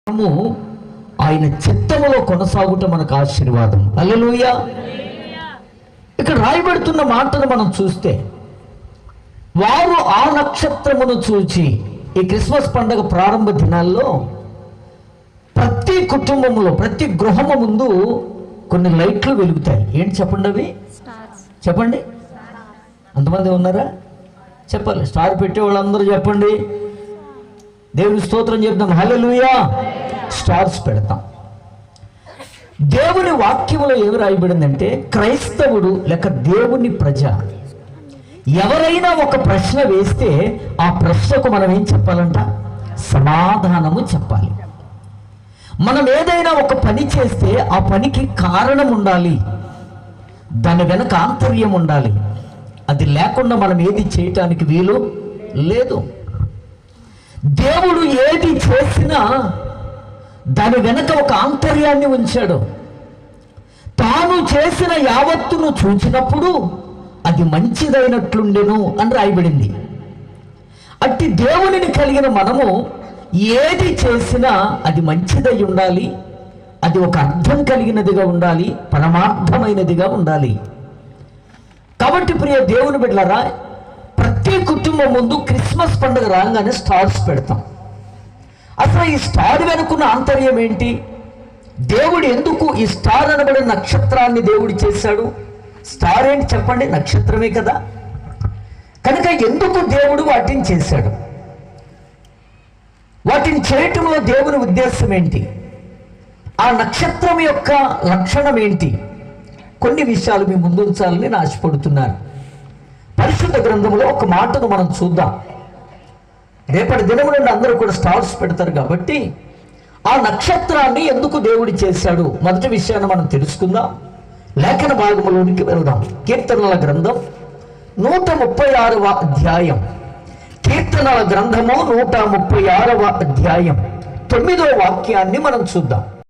మనము ఆయన చిత్తములో కొనసాగుట మనకు ఆశీర్వాదం. హల్లెలూయా. ఇక్కడ రాయబడుతున్న మాటను మనం చూస్తే, వారు ఆ నక్షత్రమును చూచి, ఈ క్రిస్మస్ పండుగ ప్రారంభ దినాల్లో ప్రతి కుటుంబంలో ప్రతి గృహము ముందు కొన్ని లైట్లు వెలుగుతాయి. ఏంటి చెప్పండి అవి? చెప్పండి. అంతమంది ఉన్నారా? చెప్పాలి. స్టార్ పెట్టే వాళ్ళందరూ చెప్పండి. దేవుని స్తోత్రం చెప్తాం. హల్లెలూయా. స్టార్స్ పెడతాం. దేవుని వాక్యంలో ఏమి రాయబడిందంటే, క్రైస్తవుడు లేక దేవుని ప్రజ ఎవరైనా ఒక ప్రశ్న వేస్తే ఆ ప్రశ్నకు మనం ఏం చెప్పాలంట? సమాధానము చెప్పాలి. మనం ఏదైనా ఒక పని చేస్తే ఆ పనికి కారణం ఉండాలి, దాని వెనక ఆంతర్యం ఉండాలి. అది లేకుండా మనం ఏది చేయటానికి వీలు లేదు. దేవుడు ఏది చేసినా దాని వెనక ఒక ఆంతర్యాన్ని ఉంచాడు. తాను చేసిన యావత్తును చూచినప్పుడు అది మంచిదైనట్లుండెను అని రాయబడింది. అట్టి దేవునిని కలిగిన మనము ఏది చేసినా అది మంచిదై ఉండాలి, అది ఒక అర్థం కలిగినదిగా ఉండాలి, పరమార్థమైనదిగా ఉండాలి. కాబట్టి ప్రియ దేవుని బిడ్డలారా, ప్రతి కుటుంబం ముందు క్రిస్మస్ పండుగ రాగానే స్టార్స్ పెడతాం. అసలు ఈ స్టార్ వెనుకున్న ఆంతర్యం ఏంటి? దేవుడు ఎందుకు ఈ స్టార్ అనబడే నక్షత్రాన్ని దేవుడు చేశాడు? స్టార్ ఏంటి చెప్పండి? నక్షత్రమే కదా. కనుక ఎందుకు దేవుడు వాటిని చేశాడు? వాటిని చేయటంలో దేవుని ఉద్దేశం ఏంటి? ఆ నక్షత్రం యొక్క లక్షణం ఏంటి? కొన్ని విషయాలు మీ ముందుంచాలని నేను ఆశపడుతున్నాను. పరిశుద్ధ గ్రంథంలో ఒక మాటను మనం చూద్దాం. రేపటి దినం నుండి అందరూ కూడా స్టార్స్ పెడతారు కాబట్టి ఆ నక్షత్రాన్ని ఎందుకు దేవుడు చేశాడు మొదటి విషయాన్ని మనం తెలుసుకుందాం. లేఖన భాగంలోనికి వెళ్దాం. కీర్తనల గ్రంథం 136వ అధ్యాయం. కీర్తనల గ్రంథము 136వ అధ్యాయం 9వ వాక్యాన్ని మనం చూద్దాం.